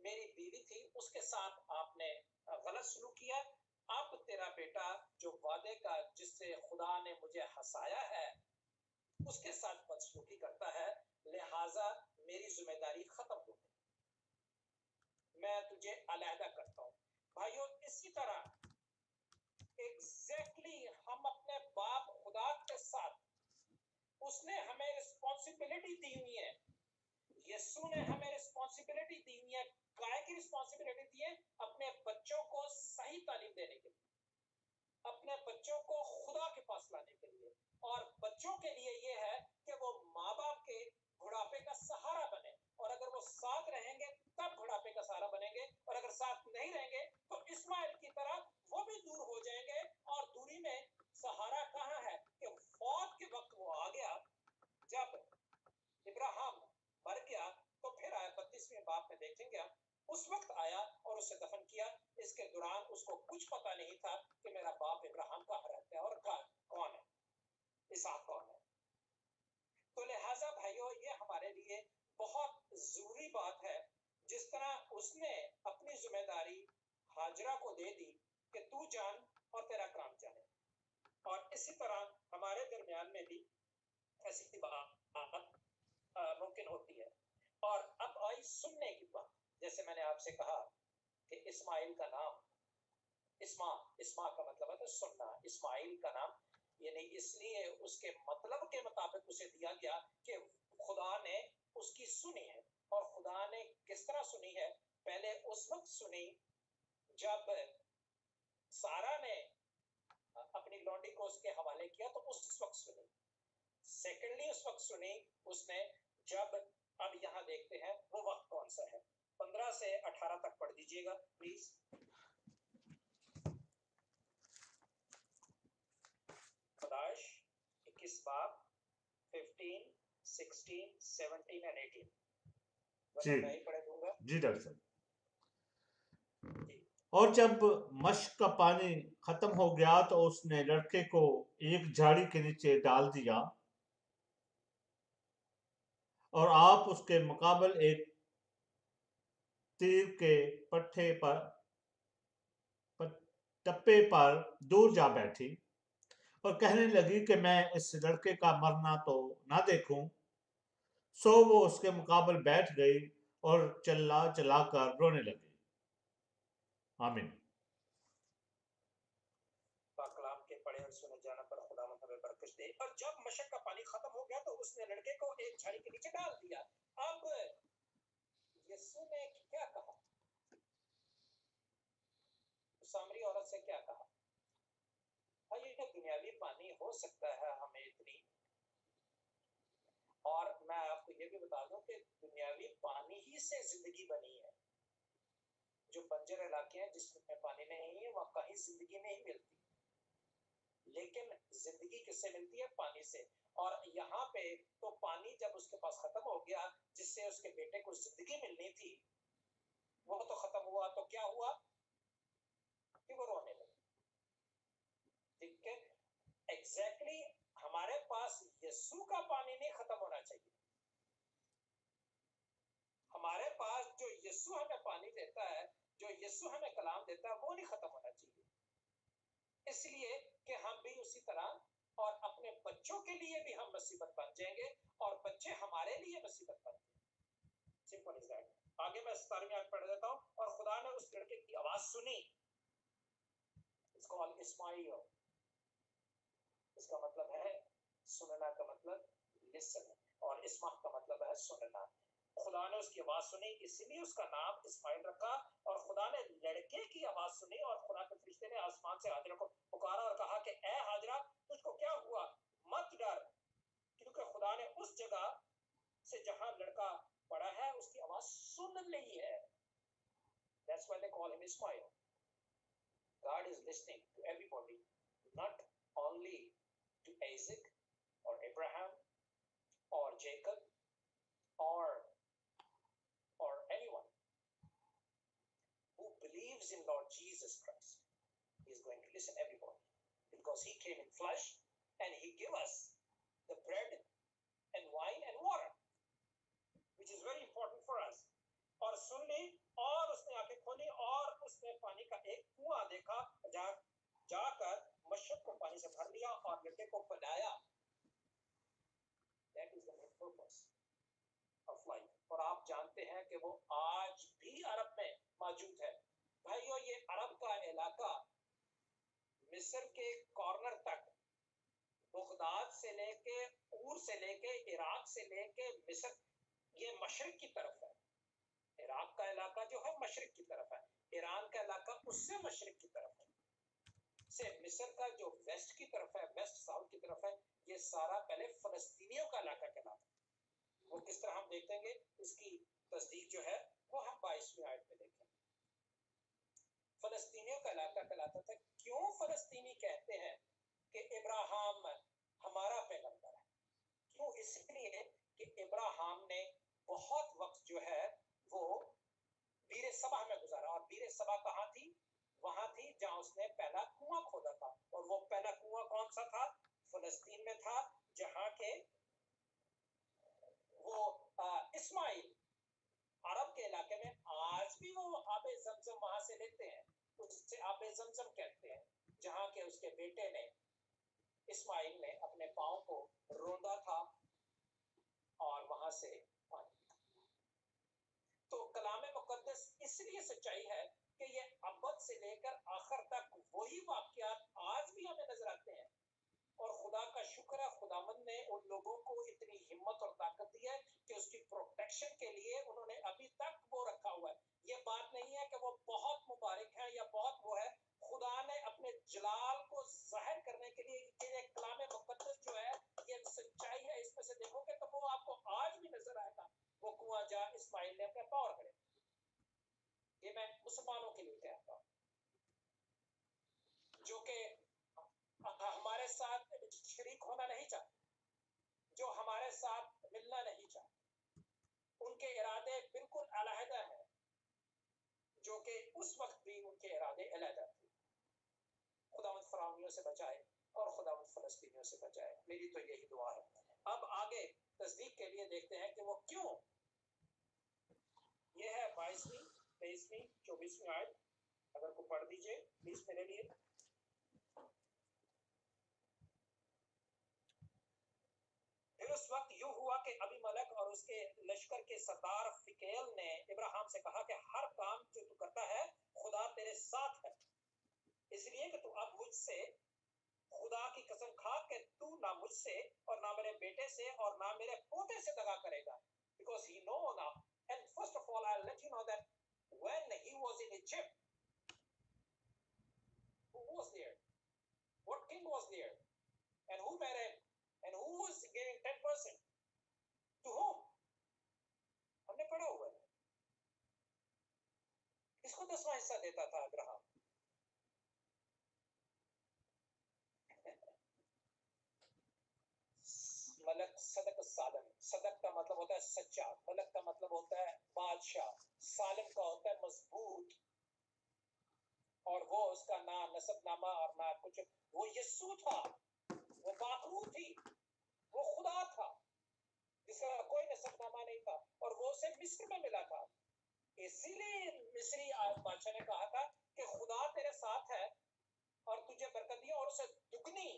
میری بیوی تھی اس کے ساتھ آپ نے غلط سلوک کیا، اب تیرا بیٹا جو وعدے کا جس سے خدا نے مجھے ہنسایا ہے اس کے ساتھ بدسلوکی کرتا ہے، لہٰذا میری ذمہ داری ختم ہو گئی، میں تجھے علیحدہ کرتا ہوں۔ بھائیو اسی طرح ایگزیکٹلی ہم اپنے باپ خدا کے ساتھ، اس نے ہمیں رسپانسبلٹی دی ہوئی ہے، یسوع نے ہمیں رسپانسبلٹی دی ہوئی ہے، کائے کی رسپانسبلٹی دی ہے؟ اپنے بچوں کو صحیح تعلیم دینے کے لیے، اپنے بچوں کو خدا کے پاس لانے کے لیے، اور بچوں کے لیے یہ ہے کہ وہ ماں باپ کے بڑھاپے کا سہارا بنے، اور اگر وہ ساتھ رہیں گے تب بڑھاپے کا سہارا بنیں گے، اور اگر ساتھ نہیں رہیں گے تو اسماعیل کی طرح وہ بھی دور ہو جائیں گے، اور دوری میں سہارا کہاں ہے کہ فوت کے وقت وہ آ گیا، جب ابراہیم مر گیا تو پھر آیا 32ویں باب میں دیکھیں گے ہم، اس وقت آیا اور اسے دفن کیا، اس کے دوران اس کو کچھ پتا نہیں تھا کہ میرا باپ ابراہیم کہاں رہتا ہے اور کون ہے، اسحاق کون ہے۔ تو لہٰذا بھائیو یہ ہمارے لیے بہت ضروری بات ہے، جس طرح اس نے اپنی ذمہ داری ہاجرہ کو دے دی کہ تو جان اور تیرا کام چلے، اور اسی طرح ہمارے درمیان میں بھی ایسی بات ممکن ہوتی ہے۔ اور اب آئی سننے کی بات، جیسے میں نے آپ سے کہا کہ اسماعیل کا نام اسما کا مطلب ہے سننا، اسماعیل کا نام یعنی اس لیے اس کے مطلب کے مطابق اسے دیا گیا کہ خدا نے اس کی سنی ہے، اور خدا نے کس طرح سنی ہے؟ پہلے اس وقت سنی جب سارا نے اپنی لونڈی کو اس کے حوالے کیا تو اس وقت سنی، سیکنڈلی اس وقت سنی اس نے جب، اب یہاں دیکھتے ہیں وہ وقت کون سا ہے، 15 سے 18 تک پڑھ دیجئے گا پلیز۔ پیدائش 21 باب 15 16 17 and 18 میں ہی پڑھ دوں گا۔ جی ڈاکٹر صاحب۔ اور جب مشق کا پانی ختم ہو گیا تو اس نے لڑکے کو ایک جھاڑی کے نیچے ڈال دیا، اور آپ اس کے مقابل ایک تیر کے ٹپے پر دور جا بیٹھی اور کہنے لگی کہ میں اس لڑکے کا مرنا تو نہ دیکھوں، سو وہ اس کے مقابل بیٹھ گئی اور چلا چلا کر رونے لگی۔ آمین۔ کلام کے پڑھے اور سنے جانا پر خدا ہمیں برکت دے۔ اور جب مشق کا پانی ختم ہو گیا تو اس نے لڑکے کو ایک جھاڑی کے نیچے ڈال دیا۔ اب یسوع نے کیا کہا؟ سامری عورت سے کیا کہا؟ یہ دنیاوی پانی ہو سکتا ہے ہمیں اتنی، اور میں آپ کو یہ بھی بتا دوں کہ دنیاوی پانی ہی سے زندگی بنی ہے۔ جو بنجر علاقے ہیں جس میں پانی نہیں ہے وہاں کہیں زندگی نہیں ملتی، لیکن زندگی کس سے ملتی ہے؟ پانی سے۔ اور یہاں پہ تو پانی جب اس کے پاس ختم ہو گیا جس سے اس کے بیٹے کو زندگی ملنی تھی وہ تو ختم ہوا، تو کیا ہوا کہ وہ رونے لگے۔ ٹھیک ہے، ایگزیکٹلی ہمارے پاس یسوع کا پانی نہیں ختم ہونا چاہیے، ہمارے پاس جو یسوع ہمیں پانی دیتا ہے، جو یسوع ہمیں کلام دیتا ہے وہ نہیں ختم ہونا چاہیے، اس لیے کہ ہم بھی اسی طرح اور اپنے بچوں کے لیے بھی ہم مصیبت بن جائیں گے اور بچے ہمارے لیے مصیبت بن جائیں گے۔ Simple is that. آگے میں 17ویں آیت پڑھ دیتا ہوں۔ اور خدا نے اس لڑکے کی آواز سنی، اس کو اسماعیل، اس کا مطلب ہے سننا، کا مطلب لسن، اور اسمع کا مطلب ہے سننا۔ خدا نے اس کی آواز سنی، اسی لیے اس کا نام اسماعیل رکھا۔ اور خدا نے لڑکے کی آواز سنی، اور خدا کے فرشتے نے آسمان سے ہاجرہ کو پکارا اور کہا کہ اے ہاجرہ تجھ کو کیا ہوا؟ مت ڈر، کیونکہ خدا نے اس جگہ سے جہاں لڑکا پڑا ہے اس کی آواز سن لی ہے۔ That's why they call him Ismail. God is listening to everybody, not only to Isaac or Abraham or Jacob or anyone who believes in Lord Jesus Christ. He is going to listen to everybody because he came in flesh and he gave us the bread and wine and water, which is very important for us. اور سن لی، اور उसने पानी का एक कुआं देखा, जाकर मशरक को पानी से भर लिया और लड़के को पिलाया। That is the main purpose of life. और आप जानते हैं कि वो आज भी अरब में मौजूद है। भाइयों, ये अरब का इलाका मिस्र के कॉर्नर तक, बगदाद से लेके, ऊर से लेके, इराक से लेके मिस्र, ये मशरिक की तरफ है। इराक का इलाका जो है मशरिक की तरफ है, ईरान का इलाका उससे मशरिक की तरफ है, से मिस्र का जो वेस्ट की तरफ है, वेस्ट साउथ की तरफ है, ये सारा पहले फलस्तीनियों का इलाका कहलाता है। वो किस तरह हम देखेंगे, इसकी तस्दीक जो है वो हम 22वीं आयत में देखेंगे। फलस्तीनियों का इलाका कहलाता था। क्यों फलस्तीनी कहते हैं कि इब्राहिम हमारा पैगंबर है? क्यों? इसलिए कि इब्राहिम ने बहुत वक्त जो है वो बीरे सबा में गुजारा, और बीरे सबा कहाँ थी? वहां थी जहां उसने पहला कुआं खोदा था, और वो पहला कुआं कौन सा था? फलस्तीन में था, जहां के वो इस्माइल, अरब के इलाके में आज भी वो आबे जमजम वहां से लेते हैं, उससे आबे जमजम कहते हैं, जहां के उसके बेटे ने, इस्माइल ने अपने पांव को रोंदा था और वहां से पानी। तो कलाम मुकद्दस इसलिए सच्चाई है कि ये अब्बद से लेकर आखिर तक वही वाकयात आज भी हमें नजर आते हैं। और खुदा का शुक्र है, खुदावंद ने उन लोगों को इतनी हिम्मत और ताकत दी है कि उसकी प्रोटेक्शन के लिए उन्होंने अभी तक वो रखा हुआ है। ये बात नहीं है कि वो बहुत मुबारक है या बहुत वो है, खुदा ने अपने जलाल को जाहिर करने के लिए ये कलाम मुकद्दस जो है ये सच्चाई है। इसमें से देखोगे तो वो आपको आज भी नजर आएगा, वो कुआं जहां इस्माइल ने अपने पांव रखे। ये मैं मुसलमानों के लिए कहता हूँ जो कि हमारे साथ शरीक होना नहीं चाहते, जो हमारे साथ मिलना नहीं चाहते, उनके इरादे बिल्कुल अलहदा हैं, जो कि उस वक्त भी उनके इरादे अलहदा थे। खुदावंद फराउनियों से बचाए और खुदावंद फलस्तीनियों से बचाए, मेरी तो यही दुआ है। अब आगे तस्दीक के लिए देखते हैं कि वो क्यों। ये है 22वीं, 23वीं, 24वीं आयत, अगर को पढ़ दीजिए प्लीज मेरे लिए। फिर उस वक्त यूं हुआ कि अबीमेलेक और उसके लश्कर के सरदार फिकेल ने इब्राहिम से कहा कि हर काम जो तू करता है खुदा तेरे साथ है, इसलिए कि तू अब मुझसे खुदा की कसम खा कि तू ना मुझसे और ना मेरे बेटे से और ना मेरे पोते से दगा करेगा। Because he know now, and first of all I'll let you know that when he was in Egypt, who was there? What king was there? And who married? And who was giving 10%? To whom? हमने पढ़ा हुआ है। किसको 10वां हिस्सा देता था Abraham? Malak सदक सालम। सदक का मतलब होता है सच्चा, मलक का मतलब होता है बादशाह, सालिम का होता है मजबूत, और वो उसका ना नसबनामा और ना कुछ, वो यस्सू था, वो बाकरू थी, वो खुदा था जिसका कोई नसबनामा नहीं था, और वो उसे मिस्र में मिला था। इसीलिए मिस्री बादशाह ने कहा था कि खुदा तेरे साथ है और तुझे बरकत दी, और उसे दुगनी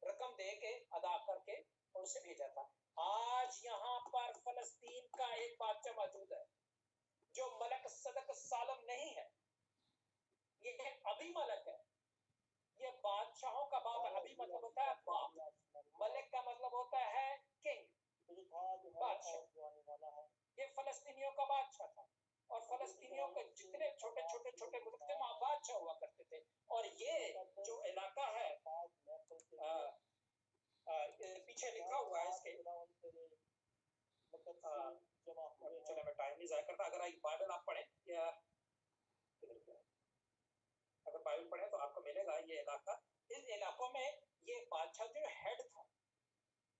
रकम दे के अदा करके और उसे भेजा था। आज यहाँ पर फलस्तीन का एक बादशाह मौजूद है जो मलक सदक सालम नहीं है, ये अबीमेलेक है। ये बादशाहों का बाप है। अबी मतलब होता है बाप, मलिक का मतलब होता है किंग, बादशाह। ये फलस्तीनियों का बादशाह था, और फलस्तीनियों के जितने छोटे छोटे छोटे मुल्क थे वहां बादशाह हुआ करते थे। और ये जो इलाका है पीछे लिखा हुआ है इसके, चलो मैं टाइम नहीं जाया करता। अगर आप बाइबल आप पढ़ें या अगर बाइबल पढ़ें तो आपको मिलेगा ये इलाका। इन इलाकों में ये बादशाह जो हेड था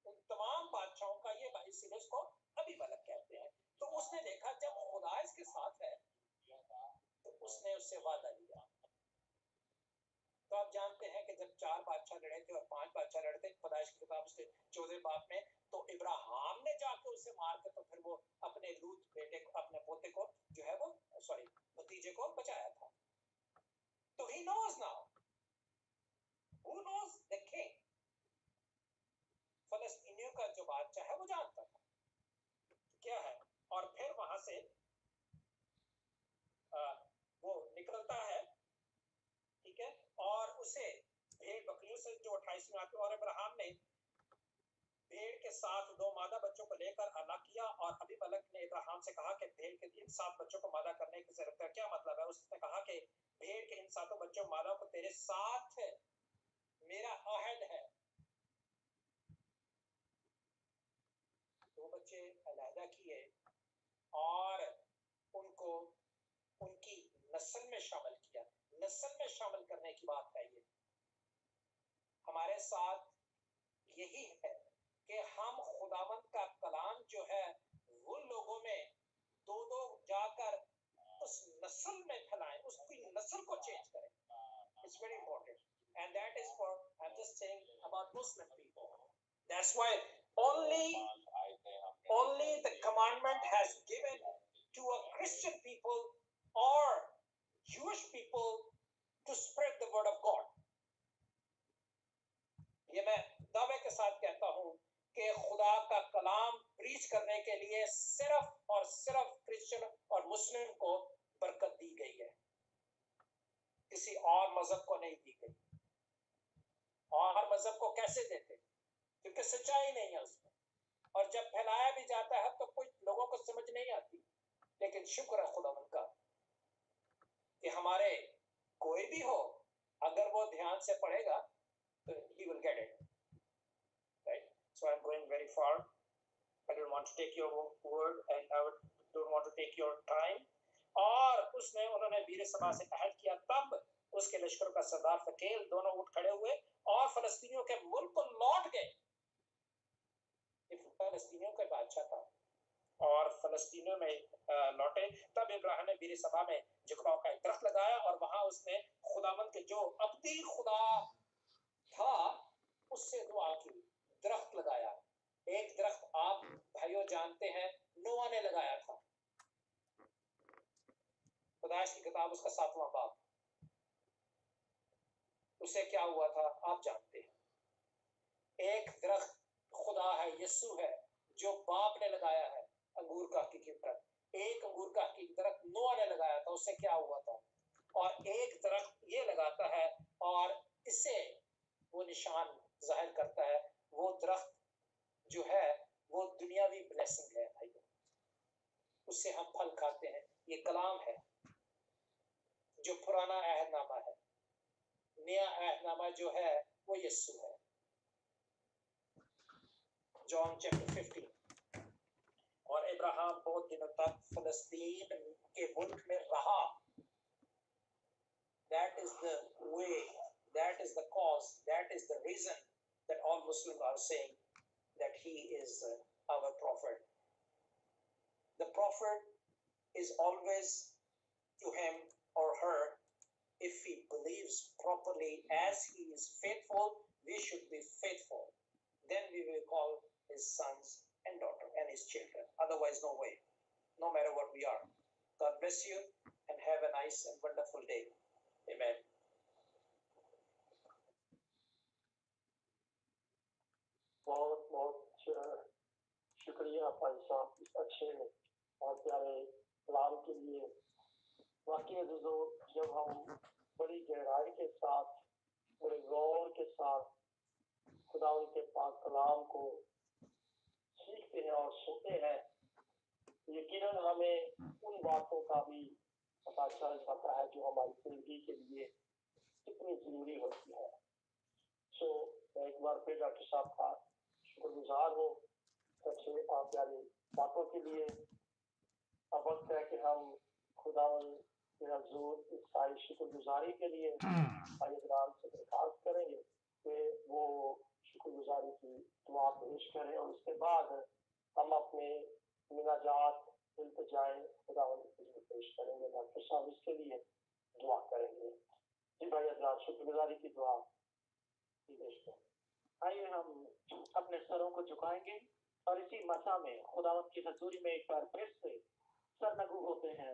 उन तमाम बादशाहों का, ये इसीलिए इसको अबीमेलेक कहते हैं। तो उसने देखा जब खुदा इसके साथ है तो उसने उससे वादा लिया। तो आप जानते हैं कि जब 4 बादशाह लड़े थे और 5 बादशाह लड़े थे पैदाइश की किताब उसके 14 बाब में, तो इब्राहिम ने जाके उसे मार के तो फिर वो अपने लूत बेटे को, अपने पोते को जो है वो भतीजे को बचाया था। ने भेड़ के साथ 2 मादा बच्चों को लेकर अलग किया, और अबीमेलेक ने इब्राहिम से कहा कि भेड़ के इन 7 बच्चों को मादा करने की जरूरत है। क्या मतलब है? उसने कहा कि भेड़ के इन 7 बच्चों मादा को तेरे साथ मेरा अहद है। 2 बच्चे अलहदा किए और उनको उनकी नस्ल में शामिल किया। नस्ल में शामिल करने की बात है ये। हमारे साथ यही है कि हम खुदावंद का कलाम जो है वो लोगों में दो जाकर उस नस्ल में फैलाएं, उसकी नस्ल को चेंज करें। It's very important, and that is for, I'm just saying about Muslim people. That's why only the commandment has given to a Christian people or Jewish people to spread the word of God. ये मैं दावे के साथ कहता हूँ कि खुदा का कलाम प्रीच करने के लिए सिर्फ और सिर्फ क्रिश्चियन और मुस्लिम को बरकत दी गई है, किसी और मजहब को नहीं दी गई। और मजहब को कैसे देते? क्योंकि सच्चाई नहीं है उसमें, और जब फैलाया भी जाता है तो कुछ लोगों को समझ नहीं आती। लेकिन शुक्र है खुदावंद का कि हमारे कोई भी हो, अगर वो ध्यान से पढ़ेगा तो he will get it, right? So I'm going very far. I don't want to take your word and I don't want to take your time. और उसने उन्होंने वीर सभा से अहद किया। तब उसके लश्कर का सरदार फकील दोनों उठ खड़े हुए और फलस्तीनियों के मुल्क को लौट गए। फलस्तीनियों का बादशाह था और फलस्तीनियों में लौटे। तब इब्राहिम ने वीर सभा में झुकाव का एक दरख्त लगाया और वहां उसने खुदावंद के जो अब्दी खुदा था उससे दुआ की। दरख्त लगाया। एक दरख्त आप भाइयों जानते हैं नोआ ने लगाया था। पैदाइश की किताब उसका 7वां बाब। उसे क्या हुआ था आप जानते हैं। एक दरख्त खुदा है, यीशु है, जो बाप ने लगाया है अंगूर का हकीकी दरख्त। एक अंगूर का हकीकी दरख्त नोआ ने लगाया था, उससे क्या हुआ था। और एक दरख्त ये लगाता है और इससे वो निशान जाहिर करता है। वो दरख्त जो है वो दुनियावी ब्लेसिंग है भाइयों, उससे हम फल खाते हैं। ये कलाम है जो पुराना अहदनामा है। नया अहदनामा जो है वो यीशु है। John chapter 15। और इब्राहिम बहुत दिनों तक फलस्तीन के मुल्क में रहा। That is the way, that is the cause, that is the reason that all Muslims are saying that he is our prophet. The prophet is always to him or her, if he believes properly, as he is faithful, we should be faithful. Then we will call his sons and daughters and his children. Otherwise, no way, no matter what we are. God bless you and have a nice and wonderful day. Amen. बहुत बहुत शुक्रिया भाई साहब इस अच्छे और प्यारे कलाम के लिए। वाकई अज़ीज़ों, जब हम बड़ी गहराई के साथ, बड़े गौर के साथ खुदा के पाक कलाम को सीखते हैं और सुनते हैं, यकीनन हमें उन बातों का भी पता चल जाता है जो हमारी जिंदगी के लिए कितनी जरूरी होती है। मैं एक बार फिर डॉक्टर साहब का शुक्रगुजार हूँ अच्छे और प्यारे बातों के लिए। अब वक्त है कि हम खुदावंद के हुजूर इस सारी शुक्रगुजारी के लिए इकराम से दरखास्त करेंगे कि वो शुक्रगुजारी की दुआ पेश करें, और उसके बाद हम अपने मिनाजात इल्तिजाएं खुदावंद के लिए पेश करेंगे। डॉक्टर साहब इसके लिए दुआ करेंगे। जी भाई हज़रात, शुक्रगुजारी की दुआ पेश करें। आइए हम अपने सरों को झुकाएंगे और इसी मसा में खुदावंद की हजूरी में एक बार फिर से सरनगू होते हैं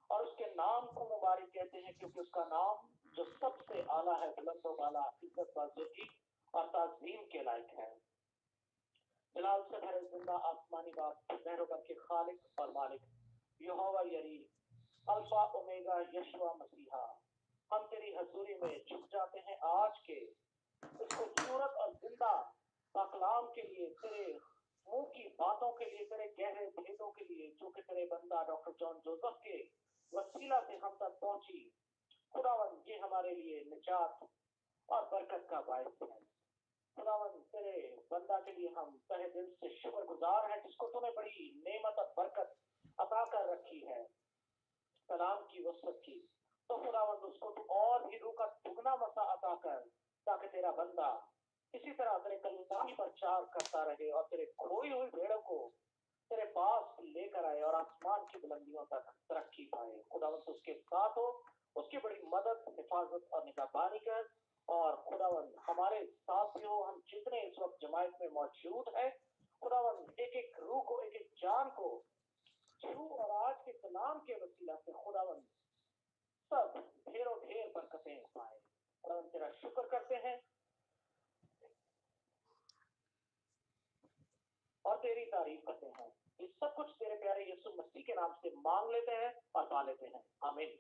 और उसके नाम को मुबारक कहते हैं, क्योंकि उसका नाम जो सबसे आला है, बुलंद व बाला, इज्जत बाज़ुर्गी और ताज़ीम के लायक है। जलाल से भरे जिंदा आसमानी बाप, मेहरबान के खालिक और मालिक, यहोवा यरी, अल्फा ओमेगा, यशवा मसीहा, हम तेरी हजूरी में झुक जाते हैं आज के اس खूबसूरत और जिंदा पाकलाम के लिए, तेरे मुंह की बातों के लिए, तेरे गहरे भेदों के लिए, जो कि तेरे बंदा डॉक्टर जॉन जोसेफ के वसीला से हम तक पहुंची। खुदावन ये हमारे लिए निजात और बरकत का बायस है। खुदावन तेरे बंदा के लिए हम तहे दिल से शुक्रगुजार हैं, जिसको तूने बड़ी नेमत और बरकत अता कर रखी है कलाम की वसत की। तो खुदावन उसको तू और भी रूह का दुगना मसा अता कर, ताकि तेरा बंदा इसी तरह तेरे कलाम की प्रचार करता रहे और तेरे खोई हुई भेड़ों को तेरे पास लेकर आए और आसमान की बुलंदियों तक तरक्की पाए। खुदावन तू उसके साथ हो, उसकी बड़ी मदद, हिफाजत और निगहबानी कर। और खुदावन हमारे साथ भी हो, हम जितने इस वक्त जमायत में मौजूद है, खुदावन एक एक रूह को, एक एक जान को छू और आज के कलाम के वसीला से खुदावन सब ढेरों ढेर बरकतें पाए। खुदावन तेरा शुक्र करते हैं और तेरी तारीफ करते हैं। ये सब कुछ तेरे प्यारे यीशु मसीह के नाम से मांग लेते हैं और पा लेते हैं, आमीन।